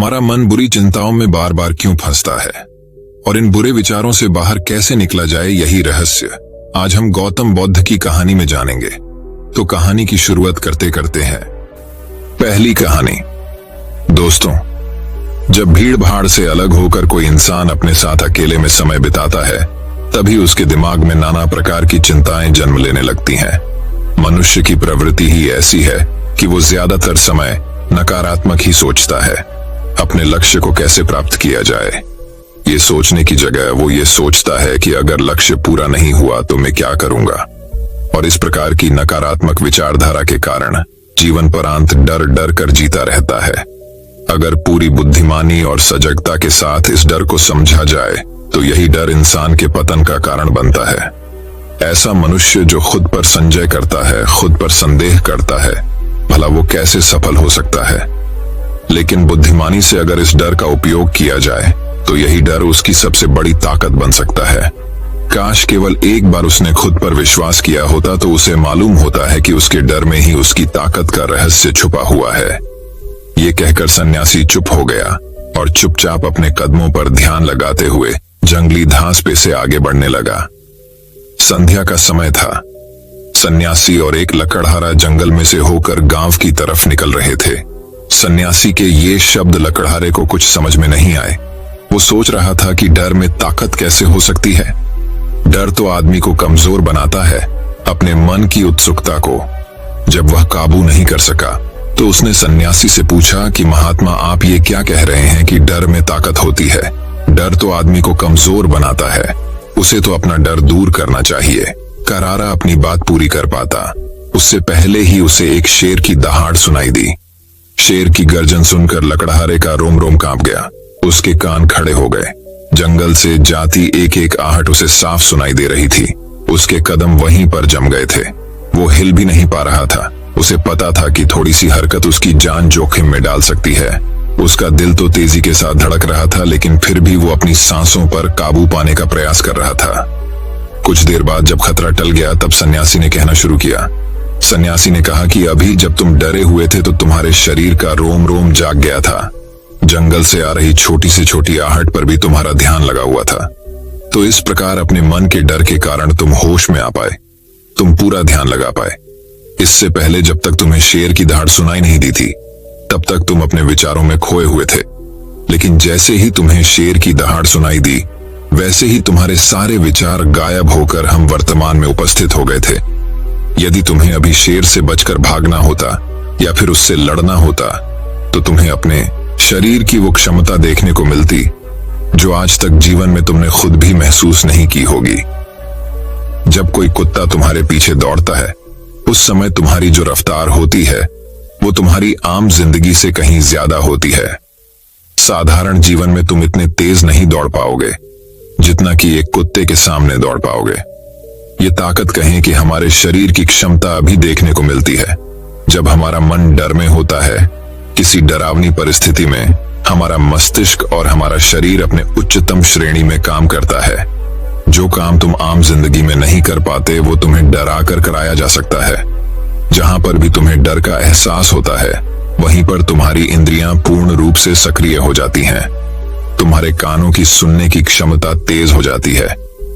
हमारा मन बुरी चिंताओं में बार बार क्यों फंसता है और इन बुरे विचारों से बाहर कैसे निकला जाए, यही रहस्य आज हम गौतम बुद्ध की कहानी में जानेंगे। तो कहानी की शुरुआत करते करते हैं। पहली कहानी। दोस्तों, जब भीड़ भाड़ से अलग होकर कोई इंसान अपने साथ अकेले में समय बिताता है, तभी उसके दिमाग में नाना प्रकार की चिंताएं जन्म लेने लगती हैं। मनुष्य की प्रवृत्ति ही ऐसी है कि वो ज्यादातर समय नकारात्मक ही सोचता है। अपने लक्ष्य को कैसे प्राप्त किया जाए, ये सोचने की जगह वो ये सोचता है कि अगर लक्ष्य पूरा नहीं हुआ तो मैं क्या करूंगा। और इस प्रकार की नकारात्मक विचारधारा के कारण जीवन परांत डर डर कर जीता रहता है। अगर पूरी बुद्धिमानी और सजगता के साथ इस डर को समझा जाए तो यही डर इंसान के पतन का कारण बनता है। ऐसा मनुष्य जो खुद पर संजय करता है, खुद पर संदेह करता है, भला वो कैसे सफल हो सकता है। लेकिन बुद्धिमानी से अगर इस डर का उपयोग किया जाए तो यही डर उसकी सबसे बड़ी ताकत बन सकता है। काश केवल एक बार उसने खुद पर विश्वास किया होता तो उसे मालूम होता है कि उसके डर में ही उसकी ताकत का रहस्य छुपा हुआ है। ये कहकर सन्यासी चुप हो गया और चुपचाप अपने कदमों पर ध्यान लगाते हुए जंगली घास पे से आगे बढ़ने लगा। संध्या का समय था। सन्यासी और एक लकड़हारा जंगल में से होकर गांव की तरफ निकल रहे थे। सन्यासी के ये शब्द लकड़हारे को कुछ समझ में नहीं आए। वो सोच रहा था कि डर में ताकत कैसे हो सकती है। डर तो आदमी को कमजोर बनाता है। अपने मन की उत्सुकता को जब वह काबू नहीं कर सका तो उसने सन्यासी से पूछा कि महात्मा, आप ये क्या कह रहे हैं कि डर में ताकत होती है? डर तो आदमी को कमजोर बनाता है। उसे तो अपना डर दूर करना चाहिए। करारा अपनी बात पूरी कर पाता उससे पहले ही उसे एक शेर की दहाड़ सुनाई दी। शेर की गर्जन सुनकर लकड़हारे का रोम रोम कांप गया। उसके कान खड़े हो गए। जंगल से जाती एक एक आहट उसे साफ सुनाई दे रही थी। उसके कदम वहीं पर जम गए थे। वो हिल भी नहीं पा रहा था। उसे पता था कि थोड़ी सी हरकत उसकी जान जोखिम में डाल सकती है। उसका दिल तो तेजी के साथ धड़क रहा था, लेकिन फिर भी वो अपनी सांसों पर काबू पाने का प्रयास कर रहा था। कुछ देर बाद जब खतरा टल गया तब सन्यासी ने कहना शुरू किया। सन्यासी ने कहा कि अभी जब तुम डरे हुए थे तो तुम्हारे शरीर का रोम रोम जाग गया था। जंगल से आ रही छोटी से छोटी आहट पर भी तुम्हारा ध्यान लगा हुआ था। तो इस प्रकार अपने मन के डर के कारण तुम होश में आ पाए, तुम पूरा ध्यान लगा पाए। इससे पहले जब तक तुम्हें शेर की दहाड़ सुनाई नहीं दी थी तब तक तुम अपने विचारों में खोए हुए थे। लेकिन जैसे ही तुम्हें शेर की दहाड़ सुनाई दी वैसे ही तुम्हारे सारे विचार गायब होकर हम वर्तमान में उपस्थित हो गए थे। यदि तुम्हें अभी शेर से बचकर भागना होता या फिर उससे लड़ना होता तो तुम्हें अपने शरीर की वो क्षमता देखने को मिलती जो आज तक जीवन में तुमने खुद भी महसूस नहीं की होगी। जब कोई कुत्ता तुम्हारे पीछे दौड़ता है उस समय तुम्हारी जो रफ्तार होती है वो तुम्हारी आम जिंदगी से कहीं ज्यादा होती है। साधारण जीवन में तुम इतने तेज नहीं दौड़ पाओगे जितना कि एक कुत्ते के सामने दौड़ पाओगे। ये ताकत कहें कि हमारे शरीर की क्षमता अभी देखने को मिलती है। जब हमारा मन डर में होता है, किसी डरावनी परिस्थिति में हमारा मस्तिष्क और हमारा शरीर अपने उच्चतम श्रेणी में काम करता है। जो काम तुम आम जिंदगी में नहीं कर पाते वो तुम्हें डरा कर कराया जा सकता है। जहां पर भी तुम्हें डर का एहसास होता है वहीं पर तुम्हारी इंद्रियां पूर्ण रूप से सक्रिय हो जाती हैं। तुम्हारे कानों की सुनने की क्षमता तेज हो जाती है,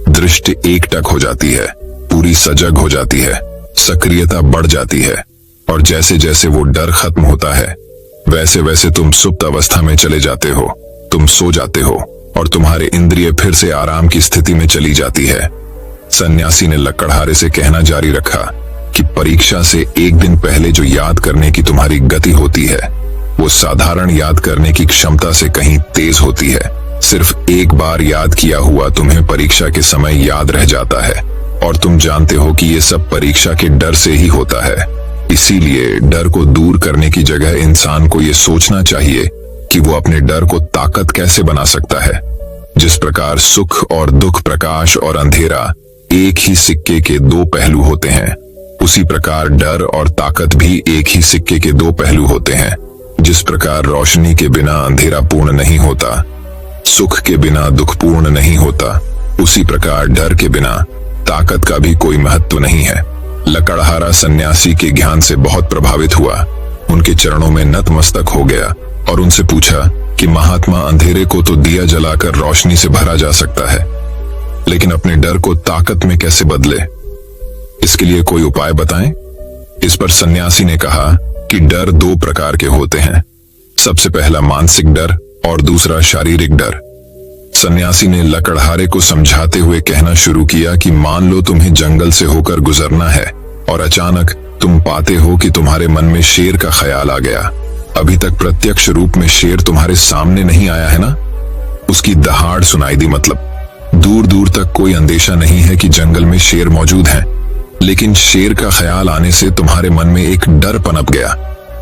दृष्टि एकटक हो जाती है, पूरी सजग हो जाती है, सक्रियता बढ़ जाती है। और जैसे जैसे वो डर खत्म होता है वैसे वैसे तुम सुप्त अवस्था में चले जाते हो। तुम सो जाते हो और तुम्हारे इंद्रिय फिर से आराम की स्थिति में चली जाती है। सन्यासी ने लकड़हारे से कहना जारी रखा कि परीक्षा से एक दिन पहले जो याद करने की तुम्हारी गति होती है वो साधारण याद करने की क्षमता से कहीं तेज होती है। सिर्फ एक बार याद किया हुआ तुम्हें परीक्षा के समय याद रह जाता है और तुम जानते हो कि ये सब परीक्षा के डर से ही होता है। इसीलिए डर को दूर करने की जगह इंसान को ये सोचना चाहिए कि वो अपने डर को ताकत कैसे बना सकता है। जिस प्रकार सुख और दुख, प्रकाश और अंधेरा एक ही सिक्के के दो पहलू होते हैं, उसी प्रकार डर और ताकत भी एक ही सिक्के के दो पहलू होते हैं। जिस प्रकार रोशनी के बिना अंधेरा पूर्ण नहीं होता, सुख के बिना दुख पूर्ण नहीं होता, उसी प्रकार डर के बिना ताकत का भी कोई महत्व नहीं है। लकड़हारा सन्यासी के ज्ञान से बहुत प्रभावित हुआ। उनके चरणों में नतमस्तक हो गया और उनसे पूछा कि महात्मा, अंधेरे को तो दिया जलाकर रोशनी से भरा जा सकता है, लेकिन अपने डर को ताकत में कैसे बदले? इसके लिए कोई उपाय बताएं। इस पर सन्यासी ने कहा कि डर दो प्रकार के होते हैं, सबसे पहला मानसिक डर और दूसरा शारीरिक डर। सन्यासी ने लकड़हारे को समझाते हुए कहना शुरू किया कि मान लो तुम्हें जंगल से होकर गुजरना है और अचानक तुम पाते हो कि तुम्हारे मन में शेर का ख्याल आ गया। अभी तक प्रत्यक्ष रूप में शेर तुम्हारे सामने नहीं आया है ना, उसकी दहाड़ सुनाई दी, मतलब दूर दूर तक कोई अंदेशा नहीं है कि जंगल में शेर मौजूद है, लेकिन शेर का ख्याल आने से तुम्हारे मन में एक डर पनप गया।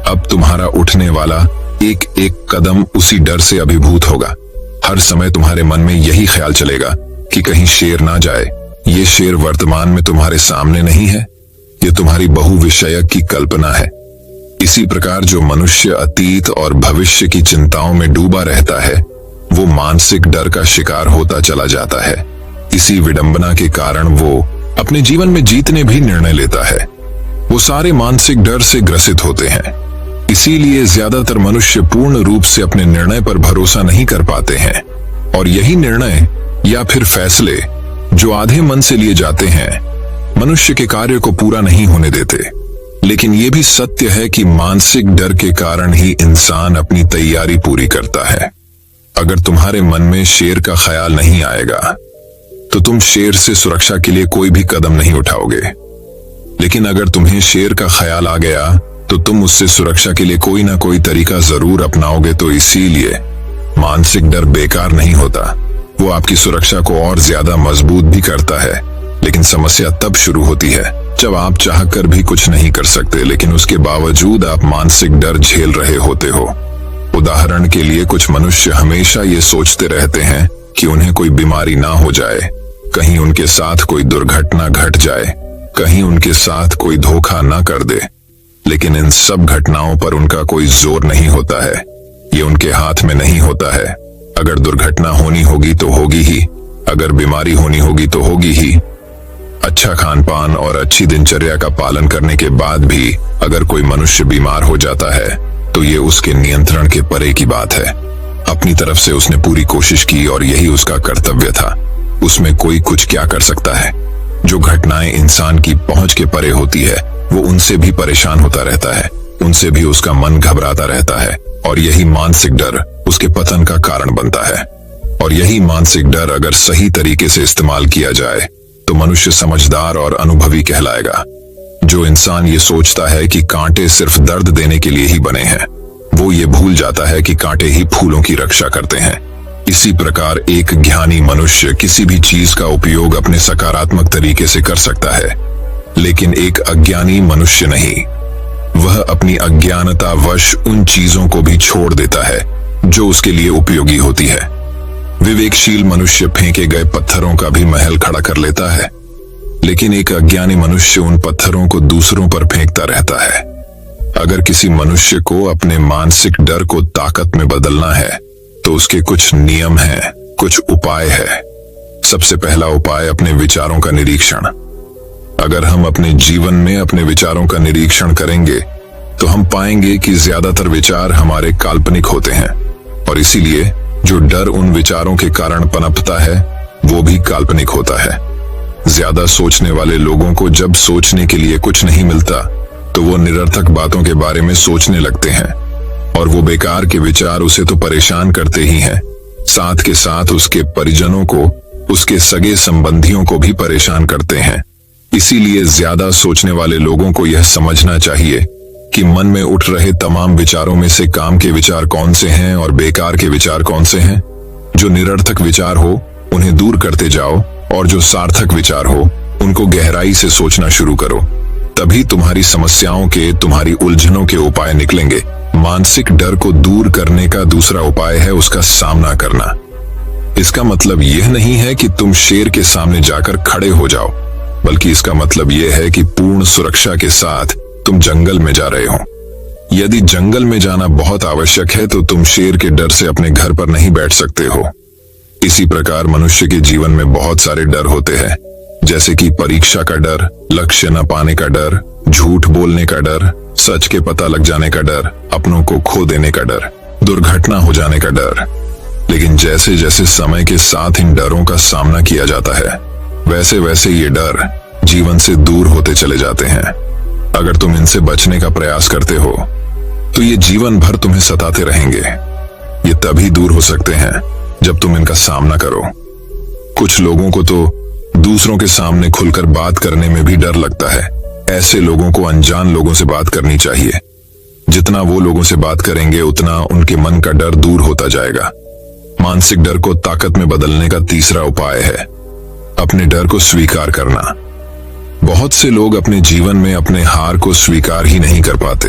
अब तुम्हारा उठने वाला एक एक कदम उसी डर से अभिभूत होगा। हर समय तुम्हारे मन में यही ख्याल चलेगा कि कहीं शेर ना जाए। ये शेर वर्तमान में तुम्हारे सामने नहीं है, ये तुम्हारी बहुविषयक की कल्पना है। इसी प्रकार जो मनुष्य अतीत और भविष्य की चिंताओं में डूबा रहता है, वो मानसिक डर का शिकार होता चला जाता है। इसी विडंबना के कारण वो अपने जीवन में जीतने भी निर्णय लेता है। वो सारे मानसिक डर से ग्रसित होते हैं। इसीलिए ज्यादातर मनुष्य पूर्ण रूप से अपने निर्णय पर भरोसा नहीं कर पाते हैं, और यही निर्णय या फिर फैसले जो आधे मन से लिए जाते हैं, मनुष्य के कार्य को पूरा नहीं होने देते। लेकिन यह भी सत्य है कि मानसिक डर के कारण ही इंसान अपनी तैयारी पूरी करता है। अगर तुम्हारे मन में शेर का ख्याल नहीं आएगा तो तुम शेर से सुरक्षा के लिए कोई भी कदम नहीं उठाओगे, लेकिन अगर तुम्हें शेर का ख्याल आ गया तो तुम उससे सुरक्षा के लिए कोई ना कोई तरीका जरूर अपनाओगे। तो इसीलिए मानसिक डर बेकार नहीं होता, वो आपकी सुरक्षा को और ज्यादा मजबूत भी करता है। लेकिन समस्या तब शुरू होती है जब आप चाहकर भी कुछ नहीं कर सकते, लेकिन उसके बावजूद आप मानसिक डर झेल रहे होते हो। उदाहरण के लिए कुछ मनुष्य हमेशा ये सोचते रहते हैं कि उन्हें कोई बीमारी ना हो जाए, कहीं उनके साथ कोई दुर्घटना घट जाए, कहीं उनके साथ कोई धोखा ना कर दे। लेकिन इन सब घटनाओं पर उनका कोई जोर नहीं होता है, ये उनके हाथ में नहीं होता है। अगर दुर्घटना होनी होगी तो होगी ही, अगर बीमारी होनी होगी तो होगी ही। अच्छा खान पान और अच्छी दिनचर्या का पालन करने के बाद भी अगर कोई मनुष्य बीमार हो जाता है तो ये उसके नियंत्रण के परे की बात है। अपनी तरफ से उसने पूरी कोशिश की और यही उसका कर्तव्य था, उसमें कोई कुछ क्या कर सकता है। जो घटनाएं इंसान की पहुंच के परे होती है वो उनसे भी परेशान होता रहता है, उनसे भी उसका मन घबराता रहता है, और यही मानसिक डर उसके पतन का कारण बनता है। और यही मानसिक डर अगर सही तरीके से इस्तेमाल किया जाए तो मनुष्य समझदार और अनुभवी कहलाएगा। जो इंसान ये सोचता है कि कांटे सिर्फ दर्द देने के लिए ही बने हैं, वो ये भूल जाता है कि कांटे ही फूलों की रक्षा करते हैं। इसी प्रकार एक ज्ञानी मनुष्य किसी भी चीज का उपयोग अपने सकारात्मक तरीके से कर सकता है, लेकिन एक अज्ञानी मनुष्य नहीं। वह अपनी अज्ञानता वश उन चीजों को भी छोड़ देता है जो उसके लिए उपयोगी होती है। विवेकशील मनुष्य फेंके गए पत्थरों का भी महल खड़ा कर लेता है, लेकिन एक अज्ञानी मनुष्य उन पत्थरों को दूसरों पर फेंकता रहता है। अगर किसी मनुष्य को अपने मानसिक डर को ताकत में बदलना है तो उसके कुछ नियम हैं, कुछ उपाय है। सबसे पहला उपाय अपने विचारों का निरीक्षण। अगर हम अपने जीवन में अपने विचारों का निरीक्षण करेंगे तो हम पाएंगे कि ज्यादातर विचार हमारे काल्पनिक होते हैं, और इसीलिए जो डर उन विचारों के कारण पनपता है वो भी काल्पनिक होता है। ज्यादा सोचने वाले लोगों को जब सोचने के लिए कुछ नहीं मिलता तो वो निरर्थक बातों के बारे में सोचने लगते हैं, और वो बेकार के विचार उसे तो परेशान करते ही हैं, साथ के साथ उसके परिजनों को, उसके सगे संबंधियों को भी परेशान करते हैं। इसीलिए ज्यादा सोचने वाले लोगों को यह समझना चाहिए कि मन में उठ रहे तमाम विचारों में से काम के विचार कौन से हैं और बेकार के विचार कौन से हैं। जो निरर्थक विचार हो उन्हें दूर करते जाओ, और जो सार्थक विचार हो उनको गहराई से सोचना शुरू करो। तभी तुम्हारी समस्याओं के, तुम्हारी उलझनों के उपाय निकलेंगे। मानसिक डर को दूर करने का दूसरा उपाय है उसका सामना करना। इसका मतलब यह नहीं है कि तुम शेर के सामने जाकर खड़े हो जाओ, बल्कि इसका मतलब यह है कि पूर्ण सुरक्षा के साथ तुम जंगल में जा रहे हो। यदि जंगल में जाना बहुत आवश्यक है तो तुम शेर के डर से अपने घर पर नहीं बैठ सकते हो। इसी प्रकार मनुष्य के जीवन में बहुत सारे डर होते हैं, जैसे कि परीक्षा का डर, लक्ष्य न पाने का डर, झूठ बोलने का डर, सच के पता लग जाने का डर, अपनों को खो देने का डर, दुर्घटना हो जाने का डर। लेकिन जैसे जैसे समय के साथ इन डरों का सामना किया जाता है, वैसे वैसे ये डर जीवन से दूर होते चले जाते हैं। अगर तुम इनसे बचने का प्रयास करते हो तो ये जीवन भर तुम्हें सताते रहेंगे। ये तभी दूर हो सकते हैं जब तुम इनका सामना करो। कुछ लोगों को तो दूसरों के सामने खुलकर बात करने में भी डर लगता है। ऐसे लोगों को अनजान लोगों से बात करनी चाहिए। जितना वो लोगों से बात करेंगे उतना उनके मन का डर दूर होता जाएगा। मानसिक डर को ताकत में बदलने का तीसरा उपाय है अपने डर को स्वीकार करना। बहुत से लोग अपने जीवन में अपने हार को स्वीकार ही नहीं कर पाते।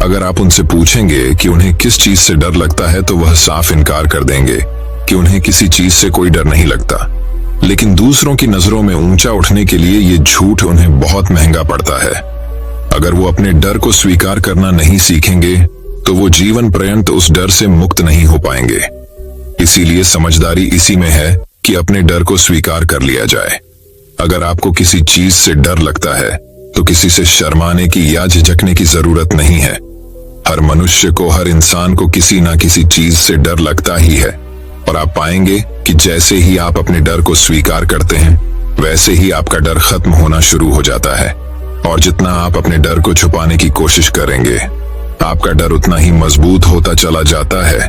अगर आप उनसे पूछेंगे कि उन्हें किस चीज से डर लगता है तो वह साफ इनकार कर देंगे कि उन्हें किसी चीज से कोई डर नहीं लगता। लेकिन दूसरों की नजरों में ऊंचा उठने के लिए ये झूठ उन्हें बहुत महंगा पड़ता है। अगर वो अपने डर को स्वीकार करना नहीं सीखेंगे तो वो जीवन पर्यंत उस डर से मुक्त नहीं हो पाएंगे। इसीलिए समझदारी इसी में है कि अपने डर को स्वीकार कर लिया जाए। अगर आपको किसी चीज से डर लगता है तो किसी से शर्माने की या झिझकने की जरूरत नहीं है। हर मनुष्य को, हर इंसान को किसी ना किसी चीज से डर लगता ही है। और आप पाएंगे कि जैसे ही आप अपने डर को स्वीकार करते हैं वैसे ही आपका डर खत्म होना शुरू हो जाता है। और जितना आप अपने डर को छुपाने की कोशिश करेंगे आपका डर उतना ही मजबूत होता चला जाता है।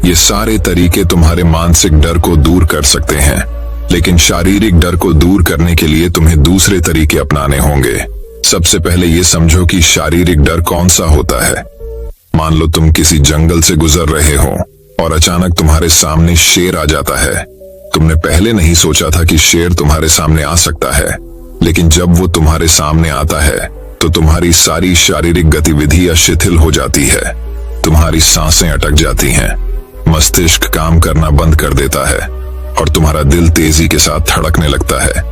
ये सारे तरीके तुम्हारे मानसिक डर को दूर कर सकते हैं, लेकिन शारीरिक डर को दूर करने के लिए तुम्हें दूसरे तरीके अपनाने होंगे। सबसे पहले ये समझो कि शारीरिक डर कौन सा होता है। मान लो तुम किसी जंगल से गुजर रहे हो और अचानक तुम्हारे सामने शेर आ जाता है। तुमने पहले नहीं सोचा था कि शेर तुम्हारे सामने आ सकता है, लेकिन जब वो तुम्हारे सामने आता है तो तुम्हारी सारी शारीरिक गतिविधियां शिथिल हो जाती है। तुम्हारी सांसें अटक जाती हैं, मस्तिष्क काम करना बंद कर देता है और तुम्हारा दिल तेजी के साथ धड़कने लगता है।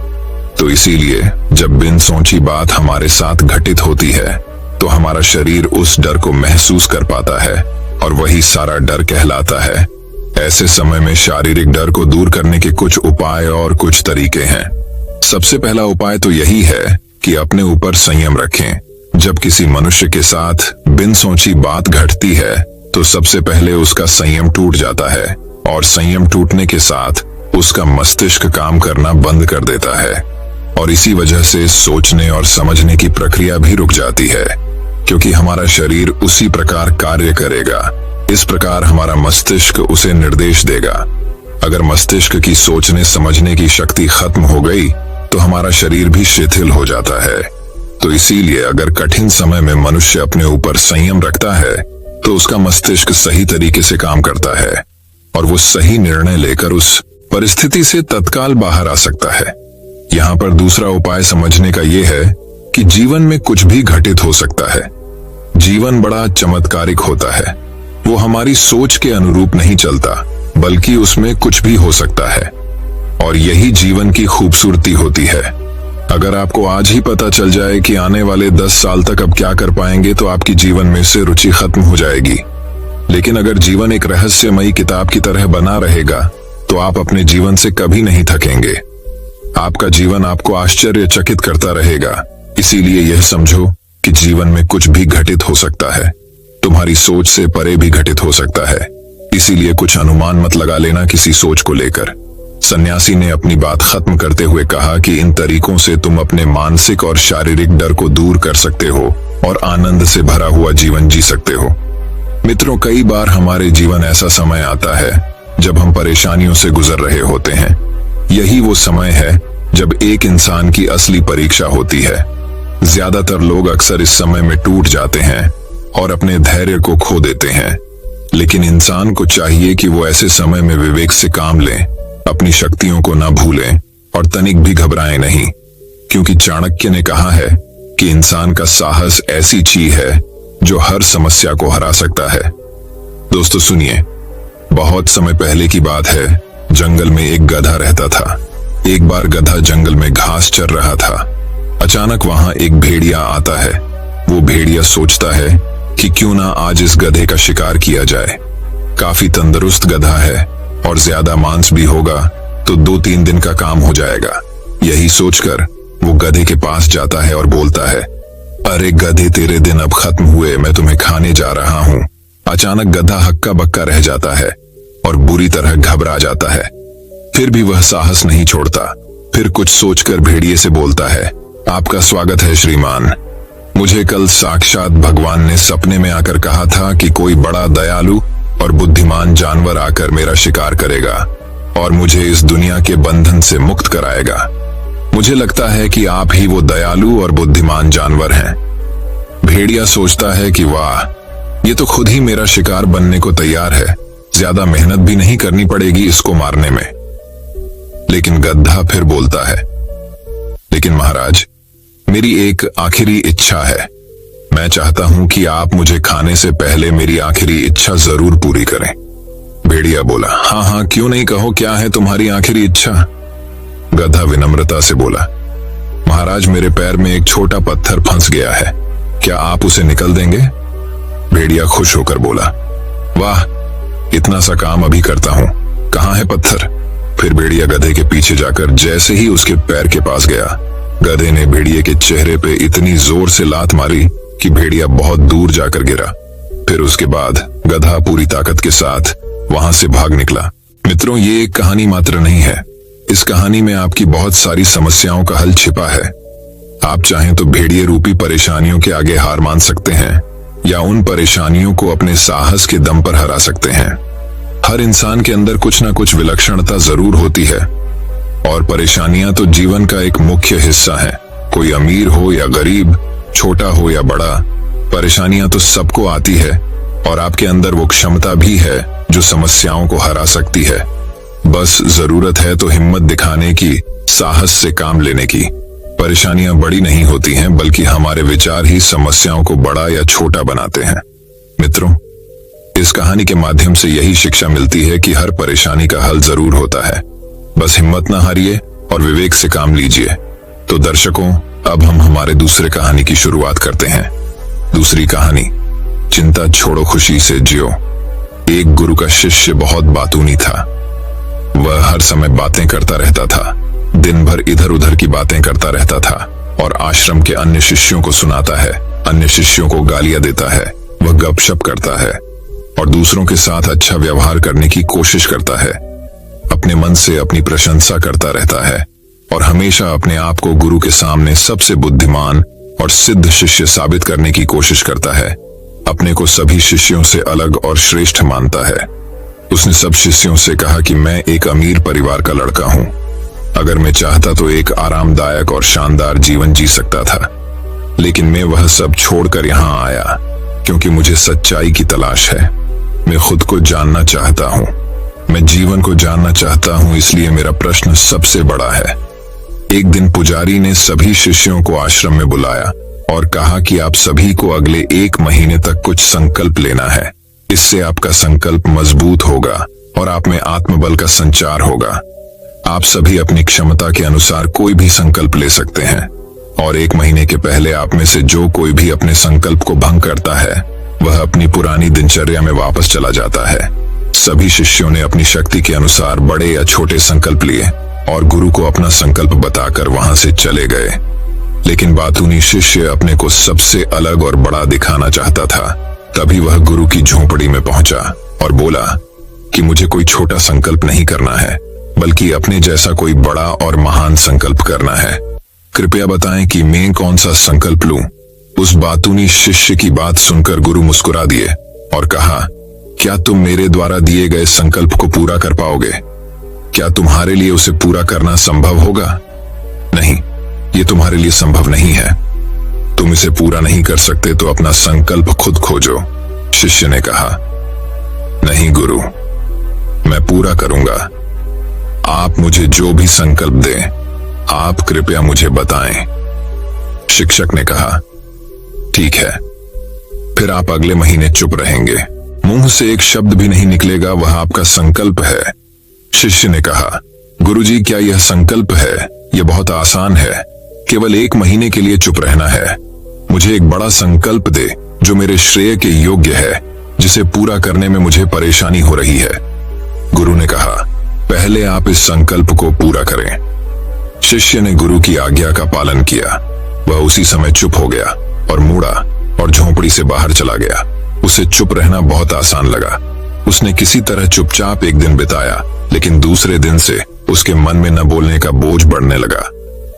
तो इसीलिए जब बिन सोची बात हमारे साथ घटित होती है तो हमारा शरीर उस डर को महसूस कर पाता है और वही सारा डर कहलाता है। ऐसे समय में शारीरिक डर को दूर करने के कुछ उपाय और कुछ तरीके हैं। सबसे पहला उपाय तो यही है कि अपने ऊपर संयम रखें। जब किसी मनुष्य के साथ बिन सोची बात घटती है तो सबसे पहले उसका संयम टूट जाता है और संयम टूटने के साथ उसका मस्तिष्क काम करना बंद कर देता है और इसी वजह से सोचने और समझने की प्रक्रिया भी रुक जाती है, क्योंकि हमारा शरीर उसी प्रकार कार्य करेगा। इस प्रकार हमारा मस्तिष्क उसे निर्देश देगा। अगर मस्तिष्क की सोचने समझने की शक्ति खत्म हो गई तो हमारा शरीर भी शिथिल हो जाता है। तो इसीलिए अगर कठिन समय में मनुष्य अपने ऊपर संयम रखता है तो उसका मस्तिष्क सही तरीके से काम करता है और वो सही निर्णय लेकर उस परिस्थिति से तत्काल बाहर आ सकता है। यहाँ पर दूसरा उपाय समझने का ये है कि जीवन में कुछ भी घटित हो सकता है। जीवन बड़ा चमत्कारिक होता है। वो हमारी सोच के अनुरूप नहीं चलता, बल्कि उसमें कुछ भी हो सकता है और यही जीवन की खूबसूरती होती है। अगर आपको आज ही पता चल जाए कि आने वाले 10 साल तक अब क्या कर पाएंगे तो आपकी जीवन में से रुचि खत्म हो जाएगी। लेकिन अगर जीवन एक रहस्यमयी किताब की तरह बना रहेगा तो आप अपने जीवन से कभी नहीं थकेंगे। आपका जीवन आपको आश्चर्यचकित करता रहेगा। इसीलिए यह समझो कि जीवन में कुछ भी घटित हो सकता है। तुम्हारी सोच से परे भी घटित हो सकता है। इसीलिए कुछ अनुमान मत लगा लेना किसी सोच को लेकर। सन्यासी ने अपनी बात खत्म करते हुए कहा कि इन तरीकों से तुम अपने मानसिक और शारीरिक डर को दूर कर सकते हो और आनंद से भरा हुआ जीवन जी सकते हो। मित्रों, कई बार हमारे जीवन ऐसा समय आता है जब हम परेशानियों से गुजर रहे होते हैं। यही वो समय है जब एक इंसान की असली परीक्षा होती है। ज्यादातर लोग अक्सर इस समय में टूट जाते हैं और अपने धैर्य को खो देते हैं। लेकिन इंसान को चाहिए कि वो ऐसे समय में विवेक से काम लें, अपनी शक्तियों को न भूलें और तनिक भी घबराएं नहीं, क्योंकि चाणक्य ने कहा है कि इंसान का साहस ऐसी चीज है जो हर समस्या को हरा सकता है। दोस्तों सुनिए, बहुत समय पहले की बात है। जंगल में एक गधा रहता था। एक बार गधा जंगल में घास चर रहा था। अचानक वहां एक भेड़िया आता है। वो भेड़िया सोचता है कि क्यों ना आज इस गधे का शिकार किया जाए। काफी तंदुरुस्त गधा है और ज्यादा मांस भी होगा तो 2-3 दिन का काम हो जाएगा। यही सोचकर वो गधे के पास जाता है और बोलता है, अरे गधे, तेरे दिन अब खत्म हुए, मैं तुम्हें खाने जा रहा हूँ। अचानक गधा हक्का बक्का रह जाता है और बुरी तरह घबरा जाता है। फिर भी वह साहस नहीं छोड़ता। फिर कुछ सोचकर भेड़िए से बोलता है, आपका स्वागत है श्रीमान। मुझे कल साक्षात भगवान ने सपने में आकर कहा था कि कोई बड़ा दयालु और बुद्धिमान जानवर आकर मेरा शिकार करेगा और मुझे इस दुनिया के बंधन से मुक्त कराएगा। मुझे लगता है कि आप ही वो दयालु और बुद्धिमान जानवर हैं। भेड़िया सोचता है कि वाह, ये तो खुद ही मेरा शिकार बनने को तैयार है, ज्यादा मेहनत भी नहीं करनी पड़ेगी इसको मारने में। लेकिन गधा फिर बोलता है, लेकिन महाराज, मेरी एक आखिरी इच्छा है। मैं चाहता हूं कि आप मुझे खाने से पहले मेरी आखिरी इच्छा जरूर पूरी करें। भेड़िया बोला, हाँ हाँ, क्यों नहीं, कहो क्या है तुम्हारी आखिरी इच्छा। गधा विनम्रता से बोला, महाराज, मेरे पैर में एक छोटा पत्थर फंस गया है, क्या आप उसे निकल देंगे। भेड़िया खुश होकर बोला, वाह, इतना सा काम अभी करता हूं, कहाँ है पत्थर। फिर भेड़िया गधे के पीछे जाकर जैसे ही उसके पैर के पास गया, गधे ने भेड़िए के चेहरे पे इतनी जोर से लात मारी कि भेड़िया बहुत दूर जाकर गिरा। फिर उसके बाद गधा पूरी ताकत के साथ वहां से भाग निकला। मित्रों, ये एक कहानी मात्र नहीं है। इस कहानी में आपकी बहुत सारी समस्याओं का हल छिपा है। आप चाहें तो भेड़िए रूपी परेशानियों के आगे हार मान सकते हैं या उन परेशानियों को अपने साहस के दम पर हरा सकते हैं। हर इंसान के अंदर कुछ ना कुछ विलक्षणता जरूर होती है और परेशानियां तो जीवन का एक मुख्य हिस्सा है। कोई अमीर हो या गरीब, छोटा हो या बड़ा, परेशानियां तो सबको आती है और आपके अंदर वो क्षमता भी है जो समस्याओं को हरा सकती है। बस जरूरत है तो हिम्मत दिखाने की, साहस से काम लेने की। परेशानियां बड़ी नहीं होती हैं, बल्कि हमारे विचार ही समस्याओं को बड़ा या छोटा बनाते हैं। मित्रों, इस कहानी के माध्यम से यही शिक्षा मिलती है कि हर परेशानी का हल जरूर होता है। बस हिम्मत ना हारिए और विवेक से काम लीजिए। तो दर्शकों, अब हम हमारे दूसरे कहानी की शुरुआत करते हैं। दूसरी कहानी, चिंता छोड़ो खुशी से जियो। एक गुरु का शिष्य बहुत बातूनी था। वह हर समय बातें करता रहता था, दिन भर इधर उधर की बातें करता रहता था और आश्रम के अन्य शिष्यों को सुनाता है, अन्य शिष्यों को गालियां देता है। वह गपशप करता है और दूसरों के साथ अच्छा व्यवहार करने की कोशिश करता है। अपने मन से अपनी प्रशंसा करता रहता है और हमेशा अपने आप को गुरु के सामने सबसे बुद्धिमान और सिद्ध शिष्य साबित करने की कोशिश करता है। अपने को सभी शिष्यों से अलग और श्रेष्ठ मानता है। उसने सब शिष्यों से कहा कि मैं एक अमीर परिवार का लड़का हूं। अगर मैं चाहता तो एक आरामदायक और शानदार जीवन जी सकता था, लेकिन मैं वह सब छोड़कर यहां आया क्योंकि मुझे सच्चाई की तलाश है। मैं खुद को जानना चाहता हूं, मैं जीवन को जानना चाहता हूं, इसलिए मेरा प्रश्न सबसे बड़ा है। एक दिन पुजारी ने सभी शिष्यों को आश्रम में बुलाया और कहा कि आप सभी को अगले 1 महीने तक कुछ संकल्प लेना है। इससे आपका संकल्प मजबूत होगा और आप में आत्मबल का संचार होगा। आप सभी अपनी क्षमता के अनुसार कोई भी संकल्प ले सकते हैं और 1 महीने के पहले आप में से जो कोई भी अपने संकल्प को भंग करता है, वह अपनी पुरानी दिनचर्या में वापस चला जाता है। सभी शिष्यों ने अपनी शक्ति के अनुसार बड़े या छोटे संकल्प लिए और गुरु को अपना संकल्प बताकर वहां से चले गए। लेकिन बातूनी शिष्य अपने को सबसे अलग और बड़ा दिखाना चाहता था। तभी वह गुरु की झोपड़ी में पहुंचा और बोला कि मुझे कोई छोटा संकल्प नहीं करना है, बल्कि अपने जैसा कोई बड़ा और महान संकल्प करना है। कृपया बताएं कि मैं कौन सा संकल्प लूं। उस बातूनी शिष्य की बात सुनकर गुरु मुस्कुरा दिए और कहा, क्या तुम मेरे द्वारा दिए गए संकल्प को पूरा कर पाओगे? क्या तुम्हारे लिए उसे पूरा करना संभव होगा? नहीं, ये तुम्हारे लिए संभव नहीं है। तुम इसे पूरा नहीं कर सकते तो अपना संकल्प खुद खोजो। शिष्य ने कहा, नहीं गुरु, मैं पूरा करूंगा। आप मुझे जो भी संकल्प दें, आप कृपया मुझे बताएं। शिक्षक ने कहा, ठीक है, फिर आप अगले महीने चुप रहेंगे, मुंह से एक शब्द भी नहीं निकलेगा, वह आपका संकल्प है। शिष्य ने कहा, गुरुजी, क्या यह संकल्प है? यह बहुत आसान है, केवल 1 महीने के लिए चुप रहना है। मुझे एक बड़ा संकल्प दे जो मेरे श्रेय के योग्य है, जिसे पूरा करने में मुझे परेशानी हो रही है। गुरु ने कहा, पहले आप इस संकल्प को पूरा करें। शिष्य ने गुरु की आज्ञा का पालन किया। वह उसी समय चुप हो गया और मुड़ा और झोंपड़ी से बाहर चला गया। उसे चुप रहना बहुत आसान लगा। उसने किसी तरह चुपचाप एक दिन बिताया, लेकिन दूसरे दिन से उसके मन में न बोलने का बोझ बढ़ने लगा।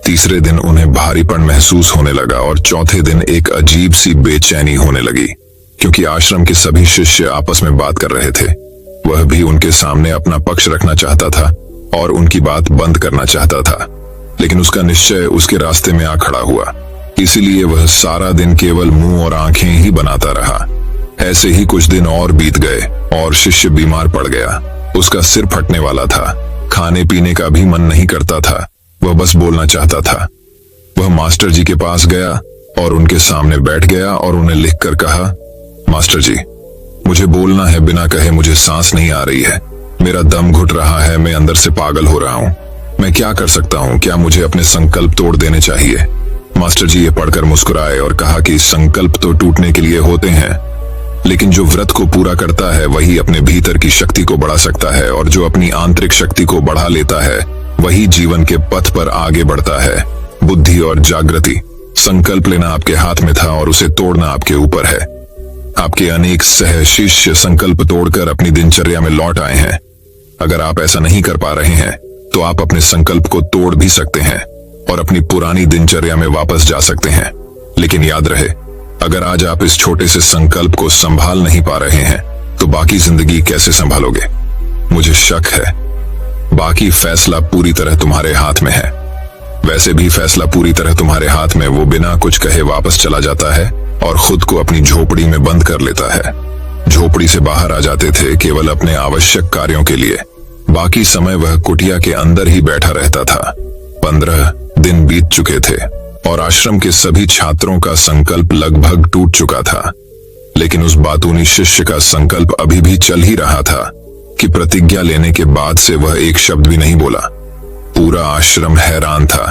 तीसरे दिन उन्हें भारीपन महसूस होने लगा और चौथे दिन एक अजीब सी बेचैनी होने लगी, क्योंकि आश्रम के सभी शिष्य आपस में बात कर रहे थे। वह भी उनके सामने अपना पक्ष रखना चाहता था और उनकी बात बंद करना चाहता था, लेकिन उसका निश्चय उसके रास्ते में आ खड़ा हुआ। इसीलिए वह सारा दिन केवल मुंह और आंखें ही बनाता रहा। ऐसे ही कुछ दिन और बीत गए और शिष्य बीमार पड़ गया। उसका सिर फटने वाला था, खाने पीने का भी मन नहीं करता था, वह बस बोलना चाहता था। वह मास्टर जी के पास गया और उनके सामने बैठ गया और उन्हें लिखकर कहा, मास्टर जी, मुझे बोलना है, बिना कहे मुझे सांस नहीं आ रही है, मेरा दम घुट रहा है, मैं अंदर से पागल हो रहा हूँ। मैं क्या कर सकता हूँ? क्या मुझे अपने संकल्प तोड़ देने चाहिए? मास्टर जी ये पढ़कर मुस्कुराए और कहा कि संकल्प तो टूटने के लिए होते हैं, लेकिन जो व्रत को पूरा करता है वही अपने भीतर की शक्ति को बढ़ा सकता है, और जो अपनी आंतरिक शक्ति को बढ़ा लेता है वही जीवन के पथ पर आगे बढ़ता है। बुद्धि और जागृति, संकल्प लेना आपके हाथ में था और उसे तोड़ना आपके ऊपर है। आपके अनेक सह शिष्य संकल्प तोड़कर अपनी दिनचर्या में लौट आए हैं। अगर आप ऐसा नहीं कर पा रहे हैं तो आप अपने संकल्प को तोड़ भी सकते हैं और अपनी पुरानी दिनचर्या में वापस जा सकते हैं। लेकिन याद रहे, अगर आज आप इस छोटे से संकल्प को संभाल नहीं पा रहे हैं तो बाकी जिंदगी कैसे संभालोगे? मुझे शक है बाकी फैसला पूरी तरह तुम्हारे हाथ में है। वैसे भी फैसला पूरी तरह तुम्हारे हाथ में वो बिना कुछ कहे वापस चला जाता है और खुद को अपनी झोपड़ी में बंद कर लेता है। झोपड़ी से बाहर आ जाते थे केवल अपने आवश्यक कार्यों के लिए, बाकी समय वह कुटिया के अंदर ही बैठा रहता था। 15 दिन बीत चुके थे और आश्रम के सभी छात्रों का संकल्प लगभग टूट चुका था, लेकिन उस बातूनी शिष्य का संकल्प अभी भी चल ही रहा था कि प्रतिज्ञा लेने के बाद से वह एक शब्द भी नहीं बोला। पूरा आश्रम हैरान था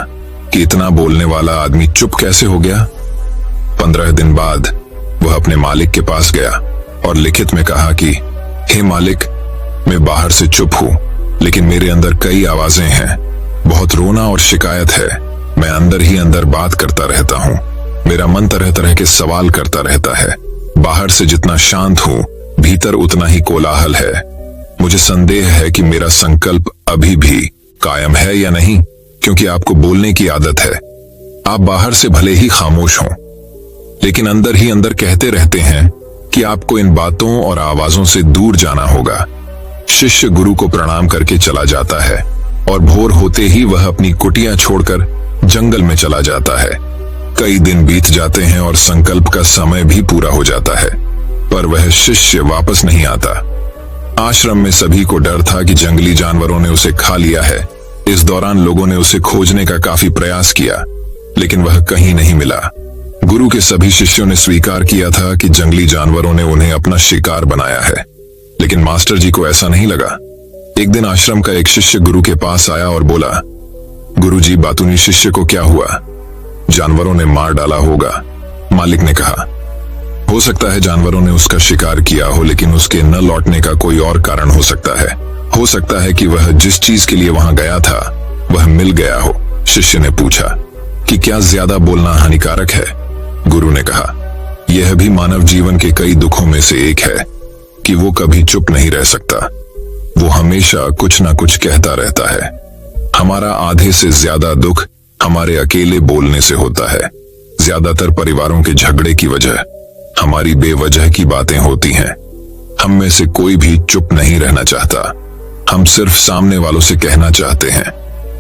कि इतना बोलने वाला आदमी चुप कैसे हो गया। 15 दिन बाद वह अपने मालिक के पास गया और लिखित में कहा कि हे मालिक, मैं बाहर से चुप हूं, लेकिन मेरे अंदर कई आवाजें हैं, बहुत रोना और शिकायत है। मैं अंदर ही अंदर बात करता रहता हूं, मेरा मन तरह तरह के सवाल करता रहता है। बाहर से जितना शांत हूं, भीतर उतना ही कोलाहल है। मुझे संदेह है कि मेरा संकल्प अभी भी कायम है या नहीं, क्योंकि आपको बोलने की आदत है। आप बाहर से भले ही खामोश हों, लेकिन अंदर ही अंदर कहते रहते हैं कि आपको इन बातों और आवाजों से दूर जाना होगा। शिष्य गुरु को प्रणाम करके चला जाता है और भोर होते ही वह अपनी कुटिया छोड़कर जंगल में चला जाता है। कई दिन बीत जाते हैं और संकल्प का समय भी पूरा हो जाता है, पर वह शिष्य वापस नहीं आता। आश्रम में सभी को डर था कि जंगली जानवरों ने उसे खा लिया है। इस दौरान लोगों ने उसे खोजने का काफी प्रयास किया, लेकिन वह कहीं नहीं मिला। गुरु के सभी शिष्यों ने स्वीकार किया था कि जंगली जानवरों ने उन्हें अपना शिकार बनाया है, लेकिन मास्टर जी को ऐसा नहीं लगा। एक दिन आश्रम का एक शिष्य गुरु के पास आया और बोला, गुरुजी, बातूनी शिष्य को क्या हुआ? जानवरों ने मार डाला होगा। मालिक ने कहा, हो सकता है जानवरों ने उसका शिकार किया हो, लेकिन उसके न लौटने का कोई और कारण हो सकता है। हो सकता है कि वह जिस चीज के लिए वहां गया था वह मिल गया हो। शिष्य ने पूछा कि क्या ज्यादा बोलना हानिकारक है? गुरु ने कहा, यह भी मानव जीवन के कई दुखों में से एक है कि वो कभी चुप नहीं रह सकता। वो हमेशा कुछ ना कुछ कहता रहता है। हमारा आधे से ज्यादा दुख हमारे अकेले बोलने से होता है। ज्यादातर परिवारों के झगड़े की वजह हमारी बेवजह की बातें होती हैं। हम में से कोई भी चुप नहीं रहना चाहता। हम सिर्फ सामने वालों से कहना चाहते हैं।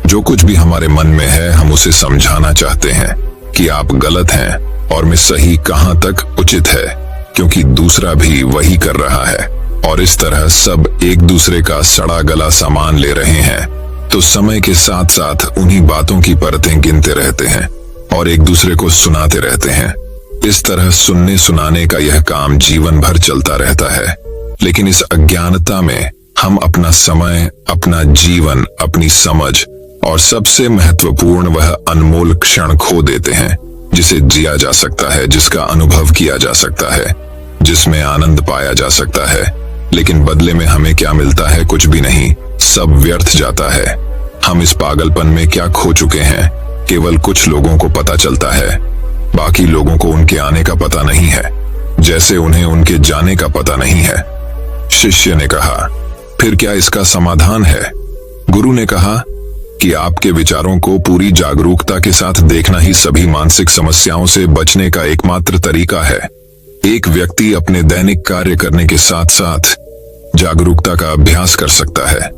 जो कुछ भी हमारे मन में है हम उसे समझाना चाहते हैं कि आप गलत हैं और मैं सही कहां तक उचित है, क्योंकि दूसरा भी वही कर रहा है। और इस तरह सब एक दूसरे का सड़ा गला सामान ले रहे हैं, तो समय के साथ साथ उन्हीं बातों की परतें गिनते रहते हैं और एक दूसरे को सुनाते रहते हैं। इस तरह सुनने सुनाने का यह काम जीवन भर चलता रहता है। लेकिन इस अज्ञानता में हम अपना समय, अपना जीवन, अपनी समझ और सबसे महत्वपूर्ण वह अनमोल क्षण खो देते हैं जिसे जिया जा सकता है, जिसका अनुभव किया जा सकता है, जिसमें आनंद पाया जा सकता है। लेकिन बदले में हमें क्या मिलता है? कुछ भी नहीं, सब व्यर्थ जाता है। हम इस पागलपन में क्या खो चुके हैं, केवल कुछ लोगों को पता चलता है, बाकी लोगों को उनके आने का पता नहीं है। जैसे उन्हें उनके जाने का पता नहीं है। शिष्य ने कहा, फिर क्या इसका समाधान है? गुरु ने कहा कि आपके विचारों को पूरी जागरूकता के साथ देखना ही सभी मानसिक समस्याओं से बचने का एकमात्र तरीका है। एक व्यक्ति अपने दैनिक कार्य करने के साथ साथ जागरूकता का अभ्यास कर सकता है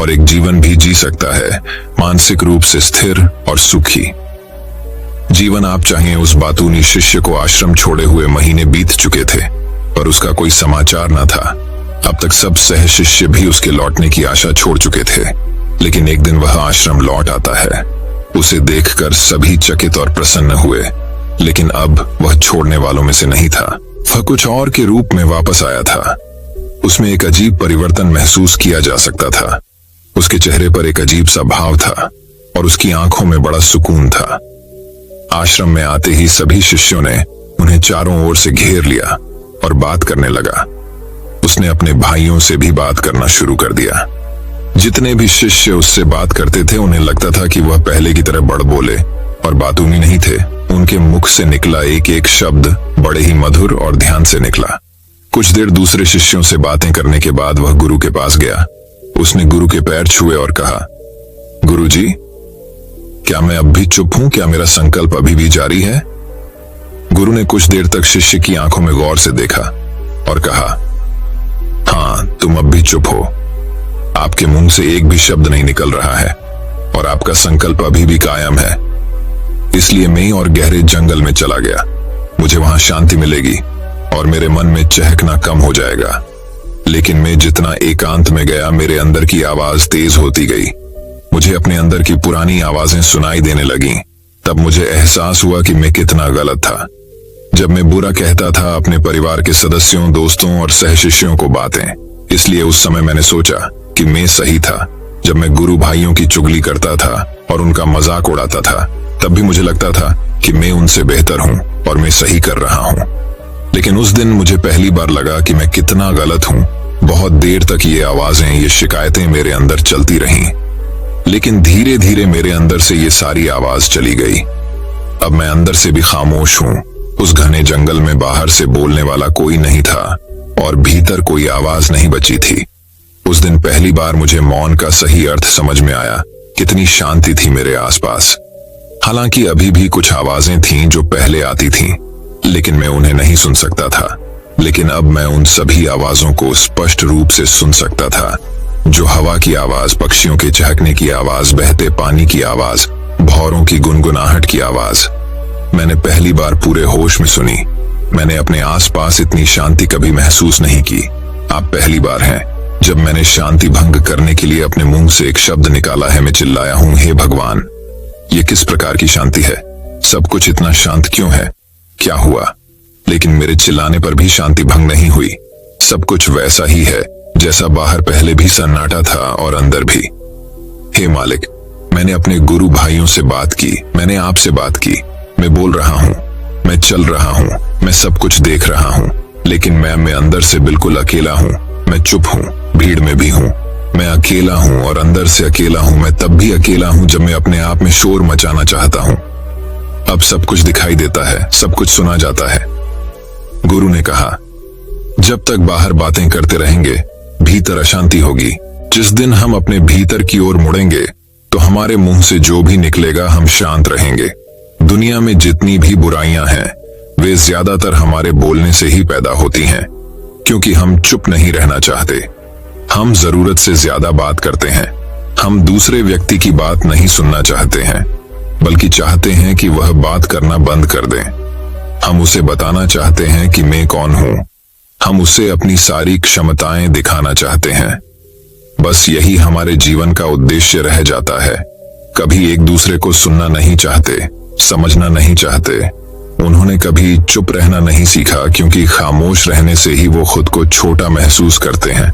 और एक जीवन भी जी सकता है, मानसिक रूप से स्थिर और सुखी जीवन। आप चाहें उस बातूनी शिष्य को आश्रम छोड़े हुए महीने बीत चुके थे पर उसका कोई समाचार न था। अब तक सब सह शिष्य भी उसके लौटने की आशा छोड़ चुके थे, लेकिन एक दिन वह आश्रम लौट आता है। उसे देखकर सभी चकित और प्रसन्न हुए, लेकिन अब वह छोड़ने वालों में से नहीं था। वह कुछ और के रूप में वापस आया था। उसमें एक अजीब परिवर्तन महसूस किया जा सकता था। उसके चेहरे पर एक अजीब सा भाव था और उसकी आंखों में बड़ा सुकून था। आश्रम में आते ही सभी शिष्यों ने उन्हें चारों ओर से घेर लिया और बात करने लगा। उसने अपने भाइयों से भी बात करना शुरू कर दिया। जितने भी शिष्य उससे बात करते थे उन्हें लगता था कि वह पहले की तरह बड़बोले और बातूनी नहीं थे। उनके मुख से निकला एक एक शब्द बड़े ही मधुर और ध्यान से निकला। कुछ देर दूसरे शिष्यों से बातें करने के बाद वह गुरु के पास गया। उसने गुरु के पैर छुए और कहा, गुरु जी, क्या मैं अब भी चुप हूं? क्या मेरा संकल्प अभी भी जारी है? गुरु ने कुछ देर तक शिष्य की आंखों में गौर से देखा और कहा, हाँ, तुम अब भी चुप हो। आपके मुंह से एक भी शब्द नहीं निकल रहा है और आपका संकल्प अभी भी कायम है। इसलिए मैं और गहरे जंगल में चला गया। मुझे वहां शांति मिलेगी और मेरे मन में चहकना कम हो जाएगा। लेकिन मैं जितना एकांत में गया, मेरे अंदर की आवाज तेज होती गई। मुझे अपने अंदर की पुरानी आवाजें सुनाई देने लगीं। तब मुझे एहसास हुआ कि मैं कितना गलत था। जब मैं बुरा कहता था अपने परिवार के सदस्यों, दोस्तों और सहशिष्यों को बातें, इसलिए उस समय मैंने सोचा कि मैं सही था। जब मैं गुरु भाइयों की चुगली करता था और उनका मजाक उड़ाता था, तब भी मुझे लगता था कि मैं उनसे बेहतर हूं और मैं सही कर रहा हूं। लेकिन उस दिन मुझे पहली बार लगा कि मैं कितना गलत हूं। बहुत देर तक ये आवाजें, ये शिकायतें मेरे अंदर चलती रहीं, लेकिन धीरे धीरे मेरे अंदर से ये सारी आवाज चली गई। अब मैं अंदर से भी खामोश हूं। उस घने जंगल में बाहर से बोलने वाला कोई नहीं था और भीतर कोई आवाज नहीं बची थी। उस दिन पहली बार मुझे मौन का सही अर्थ समझ में आया। कितनी शांति थी मेरे आसपास। हालांकि अभी भी कुछ आवाजें थीं जो पहले आती थीं, लेकिन मैं उन्हें नहीं सुन सकता था। लेकिन अब मैं उन सभी आवाजों को स्पष्ट रूप से सुन सकता था। जो हवा की आवाज, पक्षियों के चहकने की आवाज, बहते पानी की आवाज, भौरों की गुनगुनाहट की आवाज मैंने पहली बार पूरे होश में सुनी। मैंने अपने आसपास इतनी शांति कभी महसूस नहीं की। आप पहली बार हैं जब मैंने शांति भंग करने के लिए अपने मुंह से एक शब्द निकाला है। मैं चिल्लाया हूं, हे भगवान, ये किस प्रकार की शांति है? सब कुछ इतना शांत क्यों है? क्या हुआ? लेकिन मेरे चिल्लाने पर भी शांति भंग नहीं हुई। सब कुछ वैसा ही है जैसा बाहर पहले भी सन्नाटा था और अंदर भी। हे मालिक, मैंने अपने गुरु भाइयों से बात की, मैंने आपसे बात की। मैं बोल रहा हूं, मैं चल रहा हूं, मैं सब कुछ देख रहा हूं, लेकिन मैं अंदर से बिल्कुल अकेला हूं। मैं चुप हूं, भीड़ में भी हूं। मैं अकेला हूं और अंदर से अकेला हूं। मैं तब भी अकेला हूं जब मैं अपने आप में शोर मचाना चाहता हूं। अब सब कुछ दिखाई देता है, सब कुछ सुना जाता है। गुरु ने कहा, जब तक बाहर बातें करते रहेंगे, भीतर अशांति होगी। जिस दिन हम अपने भीतर की ओर मुड़ेंगे तो हमारे मुंह से जो भी निकलेगा, हम शांत रहेंगे। दुनिया में जितनी भी बुराइयां हैं, वे ज्यादातर हमारे बोलने से ही पैदा होती हैं, क्योंकि हम चुप नहीं रहना चाहते। हम जरूरत से ज्यादा बात करते हैं। हम दूसरे व्यक्ति की बात नहीं सुनना चाहते हैं, बल्कि चाहते हैं कि वह बात करना बंद कर दें। हम उसे बताना चाहते हैं कि मैं कौन हूं। हम उसे अपनी सारी क्षमताएं दिखाना चाहते हैं। बस यही हमारे जीवन का उद्देश्य रह जाता है। कभी एक दूसरे को सुनना नहीं चाहते, समझना नहीं चाहते। उन्होंने कभी चुप रहना नहीं सीखा, क्योंकि खामोश रहने से ही वो खुद को छोटा महसूस करते हैं।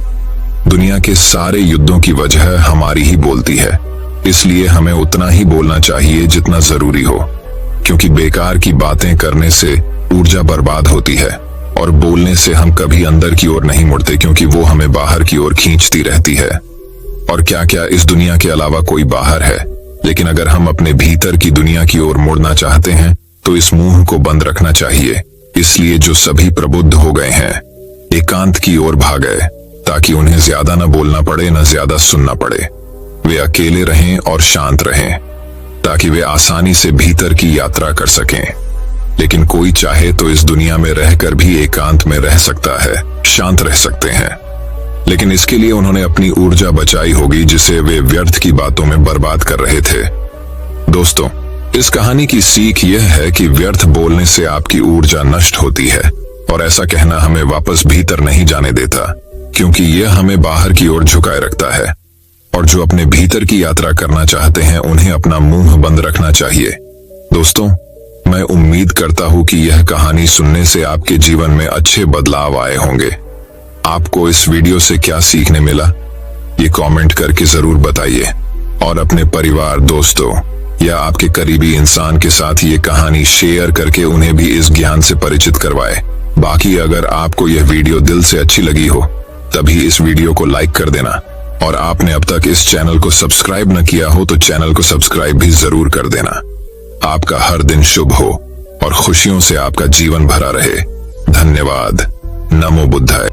दुनिया के सारे युद्धों की वजह हमारी ही बोलती है। इसलिए हमें उतना ही बोलना चाहिए जितना जरूरी हो, क्योंकि बेकार की बातें करने से ऊर्जा बर्बाद होती है और बोलने से हम कभी अंदर की ओर नहीं मुड़ते, क्योंकि वो हमें बाहर की ओर खींचती रहती है। और क्या क्या इस दुनिया के अलावा कोई बाहर है? लेकिन अगर हम अपने भीतर की दुनिया की ओर मुड़ना चाहते हैं तो इस मुंह को बंद रखना चाहिए इसलिए जो सभी प्रबुद्ध हो गए हैं एकांत की ओर भागे, ताकि उन्हें ज्यादा न बोलना पड़े न ज्यादा सुनना पड़े। वे अकेले रहें और शांत रहें, ताकि वे आसानी से भीतर की यात्रा कर सकें। लेकिन कोई चाहे तो इस दुनिया में रहकर भी एकांत में रह सकता है, शांत रह सकते हैं, लेकिन इसके लिए उन्होंने अपनी ऊर्जा बचाई होगी, जिसे वे व्यर्थ की बातों में बर्बाद कर रहे थे। दोस्तों, इस कहानी की सीख यह है कि व्यर्थ बोलने से आपकी ऊर्जा नष्ट होती है, और ऐसा कहना हमें वापस भीतर नहीं जाने देता, क्योंकि यह हमें बाहर की ओर झुकाए रखता है। और जो अपने भीतर की यात्रा करना चाहते हैं उन्हें अपना मुंह बंद रखना चाहिए। दोस्तों, मैं उम्मीद करता हूं कि यह कहानी सुनने से आपके जीवन में अच्छे बदलाव आए होंगे। आपको इस वीडियो से क्या सीखने मिला, ये कमेंट करके जरूर बताइए, और अपने परिवार, दोस्तों या आपके करीबी इंसान के साथ ये कहानी शेयर करके उन्हें भी इस ज्ञान से परिचित करवाए। बाकी अगर आपको यह वीडियो दिल से अच्छी लगी हो तभी इस वीडियो को लाइक कर देना, और आपने अब तक इस चैनल को सब्सक्राइब न किया हो तो चैनल को सब्सक्राइब भी जरूर कर देना। आपका हर दिन शुभ हो और खुशियों से आपका जीवन भरा रहे। धन्यवाद। नमो बुद्धाय।